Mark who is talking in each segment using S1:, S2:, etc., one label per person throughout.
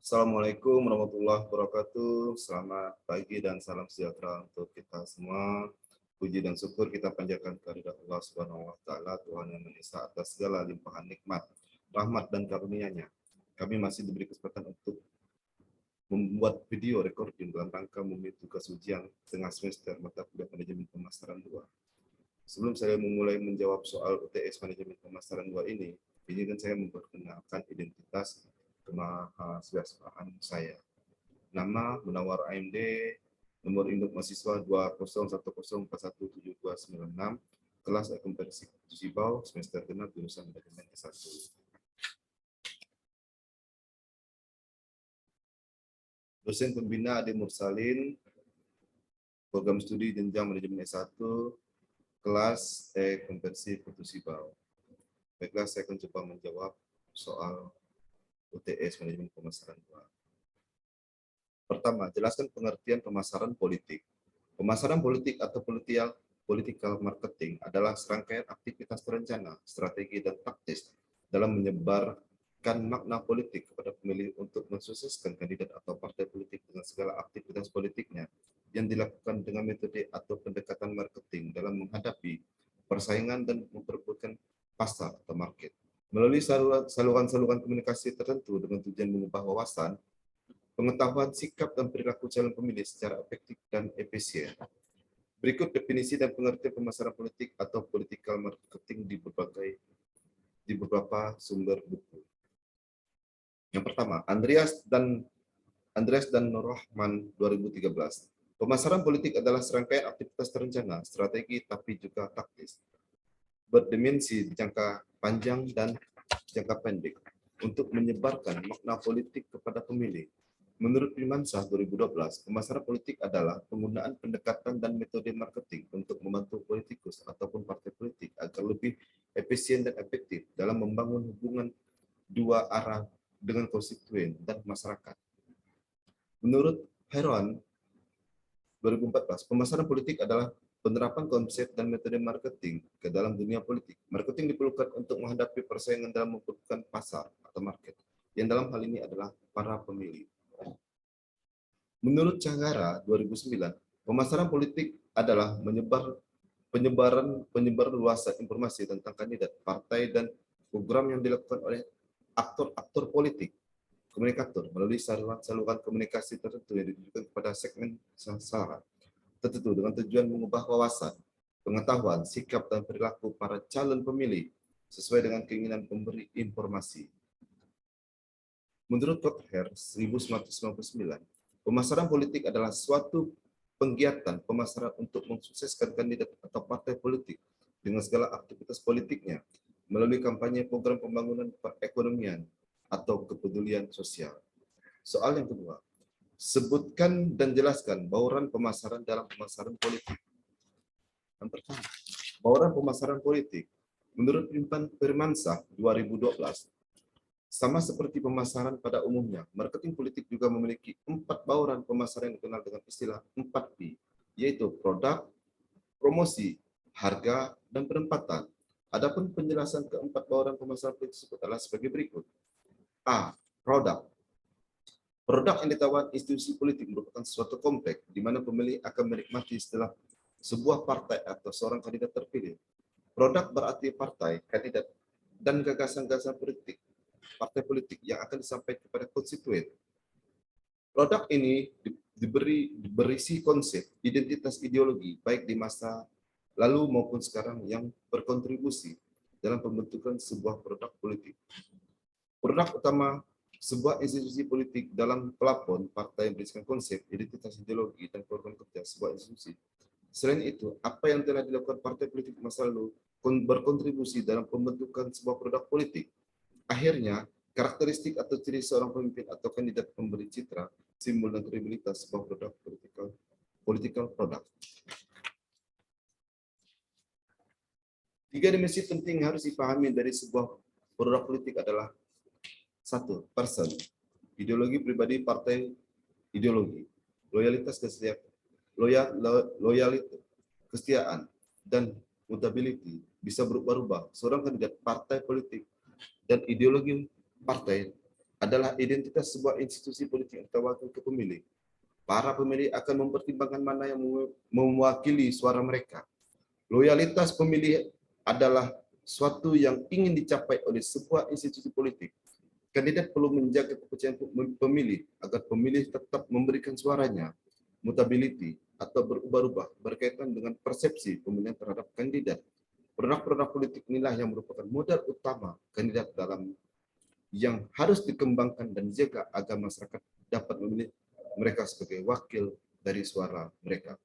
S1: Assalamualaikum warahmatullahi wabarakatuh. Selamat pagi dan salam sejahtera untuk kita semua. Puji dan syukur kita panjatkan kehadirat Allah Subhanahu wa taala, Tuhan yang Maha Esa, atas segala limpahan nikmat, rahmat dan karunia-Nya. Kami masih diberi kesempatan untuk membuat video recording dalam rangka memenuhi tugas ujian tengah semester mata kuliah manajemen pemasaran 2. Sebelum saya memulai menjawab soal UTS manajemen pemasaran 2 ini, izinkan saya memperkenalkan identitas kemahasiswaan saya. Nama Munawar AMD, nomor induk mahasiswa 201041417296, kelas akuntansi Sibau, semester genap jurusan manajemen S1. Dosen pembina Ade Mursalin, program studi jenjang manajemen S1, kelas akuntansi Sibau. Baiklah, saya akan coba menjawab soal UTS manajemen pemasaran 2. Pertama, jelaskan pengertian pemasaran politik. Pemasaran politik atau political marketing adalah serangkaian aktivitas terencana, strategi, dan taktis dalam menyebarkan makna politik kepada pemilih untuk mensukseskan kandidat atau partai politik dengan segala aktivitas politiknya yang dilakukan dengan metode atau pendekatan marketing dalam menghadapi persaingan dan memperebutkan pasar atau market. Melalui saluran-saluran komunikasi tertentu dengan tujuan mengubah wawasan, pengetahuan, sikap, dan perilaku calon pemilih secara efektif dan efisien. Berikut definisi dan pengertian pemasaran politik atau political marketing di beberapa sumber buku. Yang pertama, Andreas dan Nurrahman 2013. Pemasaran politik adalah serangkaian aktivitas terencana, strategi, tapi juga taktis, berdimensi jangka panjang dan jangka pendek untuk menyebarkan makna politik kepada pemilih. Menurut Primansah 2012, pemasaran politik adalah penggunaan pendekatan dan metode marketing untuk membantu politikus ataupun partai politik agar lebih efisien dan efektif dalam membangun hubungan dua arah dengan konstituen dan masyarakat. Menurut Heron 2014, pemasaran politik adalah penerapan konsep dan metode marketing ke dalam dunia politik. Marketing diperlukan untuk menghadapi persaingan dalam memperebutkan pasar atau market, yang dalam hal ini adalah para pemilih. Menurut Canggara 2009, pemasaran politik adalah penyebaran luasan informasi tentang kandidat, partai, dan program yang dilakukan oleh aktor-aktor politik, komunikator, melalui saluran komunikasi tertentu yang ditujukan kepada segmen sasaran tertentu dengan tujuan mengubah wawasan, pengetahuan, sikap, dan perilaku para calon pemilih sesuai dengan keinginan pemberi informasi. Menurut Kotler 1999, pemasaran politik adalah suatu penggiatan pemasaran untuk mensukseskan kandidat atau partai politik dengan segala aktivitas politiknya melalui kampanye program pembangunan perekonomian atau kepedulian sosial. Soal yang kedua, sebutkan dan jelaskan bauran pemasaran dalam pemasaran politik. Yang pertama, bauran pemasaran politik. Menurut Primansah 2012, sama seperti pemasaran pada umumnya, marketing politik juga memiliki 4 bauran pemasaran yang dikenal dengan istilah 4P, yaitu produk, promosi, harga, dan penempatan. Adapun penjelasan keempat bauran pemasaran politik tersebut adalah sebagai berikut. A. Produk. Produk yang ditawarkan institusi politik merupakan suatu kompleks di mana pemilih akan menikmati setelah sebuah partai atau seorang kandidat terpilih. Produk berarti partai, kandidat, dan gagasan-gagasan politik partai politik yang akan disampaikan kepada konstituen. Produk ini berisi konsep, identitas ideologi, baik di masa lalu maupun sekarang yang berkontribusi dalam pembentukan sebuah produk politik. Produk utama sebuah institusi politik dalam pelapon partai yang berisikan konsep, identitas ideologi, dan program kerja sebuah institusi. Selain itu, apa yang telah dilakukan partai politik masa lalu berkontribusi dalam pembentukan sebuah produk politik. Akhirnya, karakteristik atau ciri seorang pemimpin atau kandidat pemberi citra, simbol, dan kredibilitas sebuah produk political product. 3 dimensi penting harus dipahami dari sebuah produk politik adalah 1. Person, ideologi pribadi partai, ideologi, loyalitas kesetiaan, dan mutability bisa berubah-ubah. Seorang kandidat partai politik dan ideologi partai adalah identitas sebuah institusi politik atau wakil ke pemilih. Para pemilih akan mempertimbangkan mana yang mewakili suara mereka. Loyalitas pemilih adalah suatu yang ingin dicapai oleh sebuah institusi politik. Kandidat perlu menjaga kepercayaan pemilih agar pemilih tetap memberikan suaranya. Mutability atau berubah-ubah berkaitan dengan persepsi pemilihan terhadap kandidat. Produk-produk politik inilah yang merupakan modal utama kandidat dalam yang harus dikembangkan dan dijaga agar masyarakat dapat memilih mereka sebagai wakil dari suara mereka.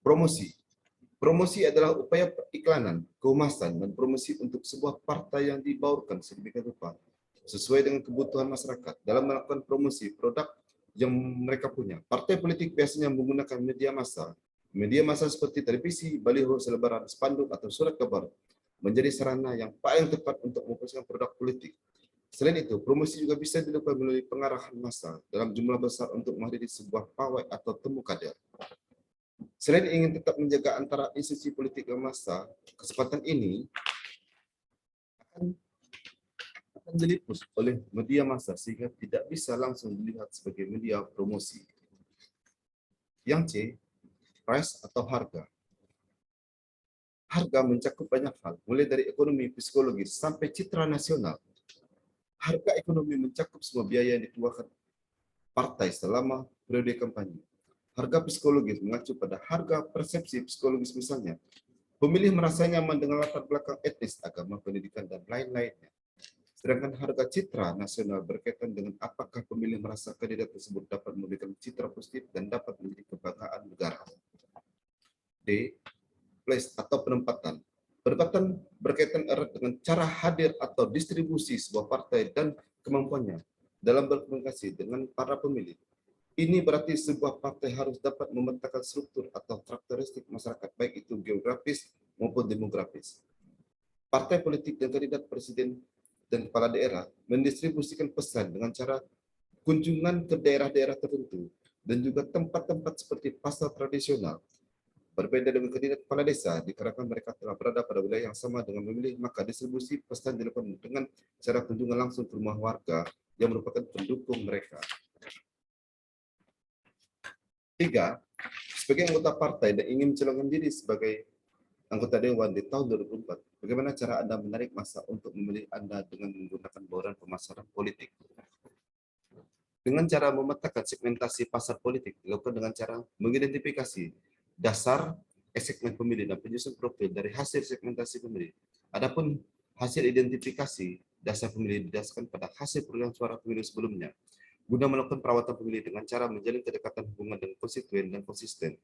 S1: Promosi. Promosi adalah upaya periklanan, kehumasan, dan promosi untuk sebuah partai yang dibaurkan sedemikian rupa sesuai dengan kebutuhan masyarakat dalam melakukan promosi produk yang mereka punya. Partai politik biasanya menggunakan media massa. Media massa seperti televisi, baliho, selebaran, spanduk, atau surat kabar menjadi sarana yang paling tepat untuk mempromosikan produk politik. Selain itu, promosi juga bisa dilakukan melalui pengarahan massa dalam jumlah besar untuk menghadiri sebuah pawai atau temu kader. Selain ingin tetap menjaga antara institusi politik dan massa, kesempatan ini akan diliput oleh media massa sehingga tidak bisa langsung dilihat sebagai media promosi. Yang C, price atau harga. Harga mencakup banyak hal, mulai dari ekonomi, psikologis, sampai citra nasional. Harga ekonomi mencakup semua biaya yang dikeluarkan partai selama periode kampanye. Harga psikologis mengacu pada harga persepsi psikologis misalnya. Pemilih merasa nyaman dengan latar belakang etnis, agama, pendidikan, dan lain-lainnya. Sedangkan harga citra nasional berkaitan dengan apakah pemilih merasa kandidat tersebut dapat memberikan citra positif dan dapat menjadi kebanggaan negara. D. Place atau penempatan. Penempatan berkaitan erat dengan cara hadir atau distribusi sebuah partai dan kemampuannya dalam berkomunikasi dengan para pemilih. Ini berarti sebuah partai harus dapat memetakan struktur atau karakteristik masyarakat, baik itu geografis maupun demografis. Partai politik dan kandidat presiden dan kepala daerah mendistribusikan pesan dengan cara kunjungan ke daerah-daerah tertentu dan juga tempat-tempat seperti pasar tradisional. Berbeda dengan kandidat kepala desa, dikarenakan mereka telah berada pada wilayah yang sama dengan pemilih, maka distribusi pesan dilakukan dengan cara kunjungan langsung ke rumah warga yang merupakan pendukung mereka. 3. Sebagai anggota partai dan ingin mencalonkan diri sebagai anggota Dewan di tahun 2004, bagaimana cara Anda menarik massa untuk memilih Anda dengan menggunakan bauran pemasaran politik? Dengan cara memetakan segmentasi pasar politik, dilakukan dengan cara mengidentifikasi dasar segmen pemilih dan penyusun profil dari hasil segmentasi pemilih. Adapun hasil identifikasi dasar pemilih didasarkan pada hasil perolehan suara pemilih sebelumnya, guna melakukan perawatan pemilih dengan cara menjalin kedekatan hubungan dengan konstituen dan konsisten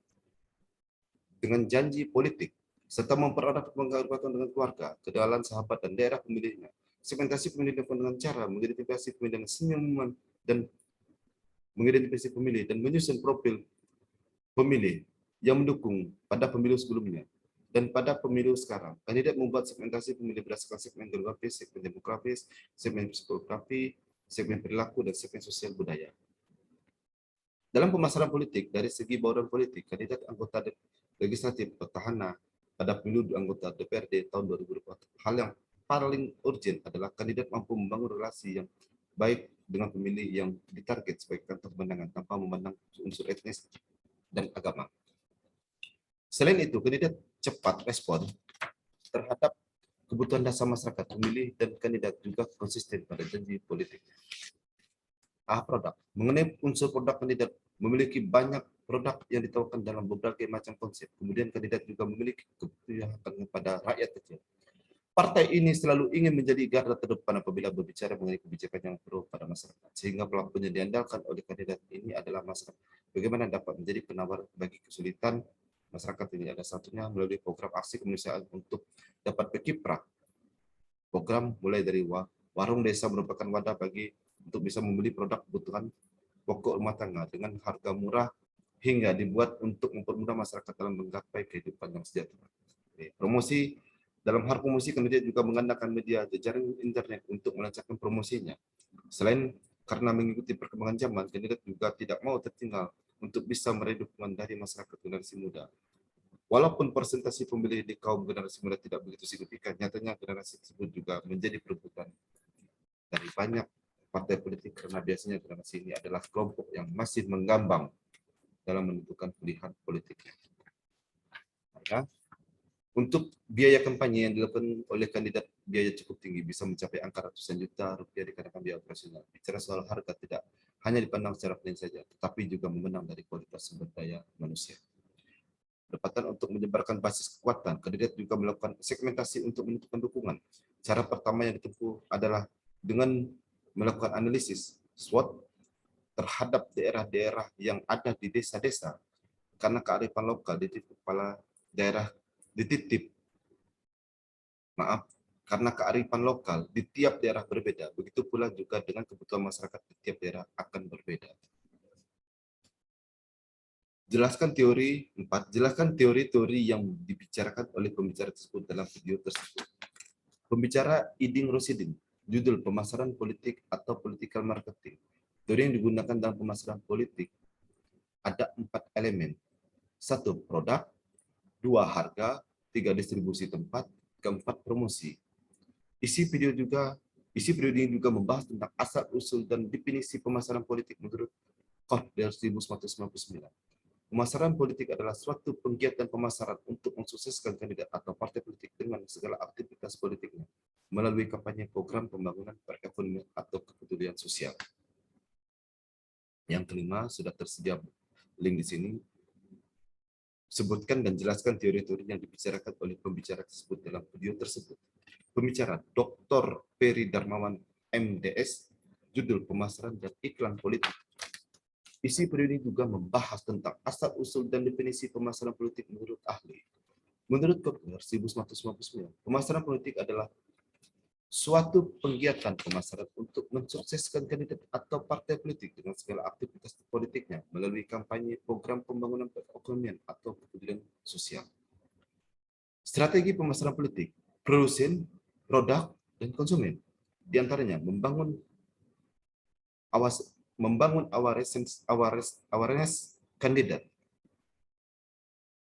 S1: dengan janji politik, serta mempererat penggabungan dengan keluarga, kenalan, sahabat, dan daerah pemilihnya. Segmentasi pemilih dilakukan dengan cara mengidentifikasi pemilih dengan senyuman dan mengidentifikasi pemilih dan menyusun profil pemilih yang mendukung pada pemilu sebelumnya. Dan pada pemilu sekarang, kandidat membuat segmentasi pemilih berdasarkan segmen geografis, segmen demografis, segmen psikografi, segmen perilaku, dan segmen sosial budaya. Dalam pemasaran politik, dari segi bauran politik, kandidat anggota legislatif petahana pada pemilu anggota DPRD tahun 2024, hal yang paling urgent adalah kandidat mampu membangun relasi yang baik dengan pemilih yang ditarget sebagai kantor kemenangan tanpa memandang unsur etnis dan agama. Selain itu, kandidat cepat respon terhadap kebutuhan dasar masyarakat, pemilih, dan kandidat juga konsisten pada janji politik. Produk. Mengenai unsur produk, kandidat memiliki banyak produk yang ditawarkan dalam berbagai macam konsep. Kemudian kandidat juga memiliki keberpihakan kepada rakyat kecil. Partai ini selalu ingin menjadi garda terdepan apabila berbicara mengenai kebijakan yang pro pada masyarakat. Sehingga pelaku yang diandalkan oleh kandidat ini adalah masyarakat. Bagaimana dapat menjadi penawar bagi kesulitan masyarakat ini? Ada satunya melalui program aksi kemanusiaan untuk dapat berkiprah. Program mulai dari warung desa merupakan wadah bagi untuk bisa membeli produk kebutuhan pokok rumah tangga dengan harga murah hingga dibuat untuk mempermudah masyarakat dalam menggapai kehidupan yang sejahtera. Promosi. Dalam hal promosi, kandidat juga mengandalkan media jejaring internet untuk melancarkan promosinya. Selain karena mengikuti perkembangan zaman, kandidat juga tidak mau tertinggal untuk bisa meraih dukungan dari masyarakat generasi muda. Walaupun persentase pemilih di kaum generasi muda tidak begitu signifikan, nyatanya generasi tersebut juga menjadi perebutan dari banyak partai politik karena biasanya generasi ini adalah kelompok yang masih menggambang dalam menentukan pilihan politiknya. Ya. Untuk biaya kampanye yang dilakukan oleh kandidat biaya cukup tinggi, bisa mencapai angka ratusan juta rupiah dikarenakan biaya operasional. Bicara soal harga tidak hanya dipandang secara plain saja, tetapi juga memenang dari kualitas sumber daya manusia. Pendapatan untuk menyebarkan basis kekuatan, kandidat juga melakukan segmentasi untuk menentukan dukungan. Cara pertama yang ditempuh adalah dengan melakukan analisis SWOT terhadap daerah-daerah yang ada di desa-desa, karena kearifan lokal dititip kepala daerah karena kearifan lokal di tiap daerah berbeda, begitu pula juga dengan kebutuhan masyarakat di tiap daerah akan berbeda. Jelaskan teori-teori yang dibicarakan oleh pembicara tersebut dalam video tersebut. Pembicara Iding Rosidin, judul pemasaran politik atau political marketing. Teori yang digunakan dalam pemasaran politik ada 4 elemen. 1. Produk, 2. Harga, 3. Distribusi tempat, 4. Promosi. Isi video ini juga membahas tentang asal-usul dan definisi pemasaran politik menurut Code dari 1999. Pemasaran politik adalah suatu kegiatan pemasaran untuk mensukseskan kandidat atau partai politik dengan segala aktivitas politiknya melalui kampanye program pembangunan perekonomian atau kepedulian sosial. Yang kelima, sudah tersedia link di sini. Sebutkan dan jelaskan teori-teori yang dibicarakan oleh pembicara tersebut dalam video tersebut. Pembicara Dr. Ferry Darmawan MDS, judul pemasaran dan iklan politik. Isi video ini juga membahas tentang asal-usul dan definisi pemasaran politik menurut ahli. Menurut Kepler 1999, pemasaran politik adalah suatu kegiatan pemasaran untuk mensukseskan kandidat atau partai politik dengan segala aktivitas politiknya melalui kampanye program pembangunan perekonomian atau kepedulian sosial. Strategi pemasaran politik, produsen, produk, dan konsumen. Di antaranya membangun awareness kandidat.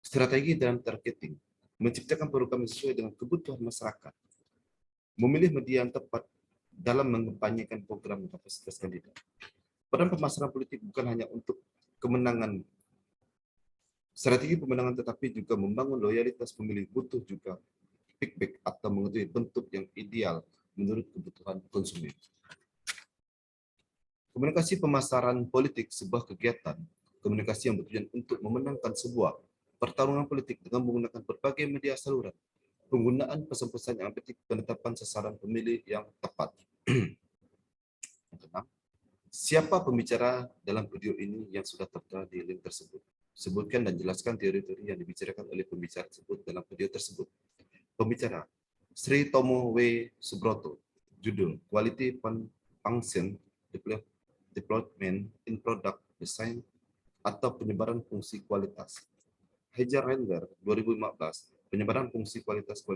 S1: Strategi dalam targeting, menciptakan program sesuai dengan kebutuhan masyarakat. Memilih media yang tepat dalam mengempanyekan program kapasitas kandidat. Peran pemasaran politik bukan hanya untuk kemenangan strategi pemenangan, tetapi juga membangun loyalitas pemilih, butuh juga feedback atau mengetahui bentuk yang ideal menurut kebutuhan konsumen. Komunikasi pemasaran politik sebuah kegiatan komunikasi yang bertujuan untuk memenangkan sebuah pertarungan politik dengan menggunakan berbagai media saluran, penggunaan pesan-pesan yang efektif, penetapan sasaran pemilih yang tepat. Siapa pembicara dalam video ini yang sudah tertera di link tersebut? Sebutkan dan jelaskan teori-teori yang dibicarakan oleh pembicara tersebut dalam video tersebut. Pembicara Sri Tomo W. Subroto, judul Quality Function Development in Product Design atau penyebaran fungsi kualitas. Hajar Render 2015, penyebaran fungsi kualitas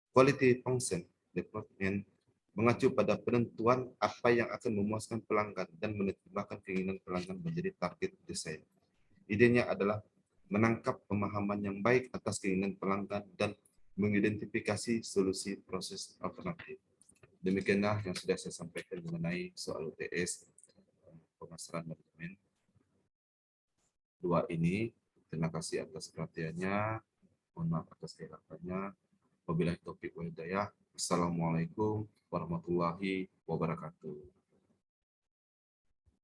S1: Quality Function Development mengacu pada penentuan apa yang akan memuaskan pelanggan dan menerjemahkan keinginan pelanggan menjadi target desain. Idenya adalah menangkap pemahaman yang baik atas keinginan pelanggan dan mengidentifikasi solusi proses alternatif. Demikianlah yang sudah saya sampaikan mengenai soal UTS pemasaran manajemen 2 ini. Terima kasih atas perhatiannya. Mohon maaf atas kehadirannya. Wabillahi taufiq wal hidayah. Assalamualaikum warahmatullahi wabarakatuh.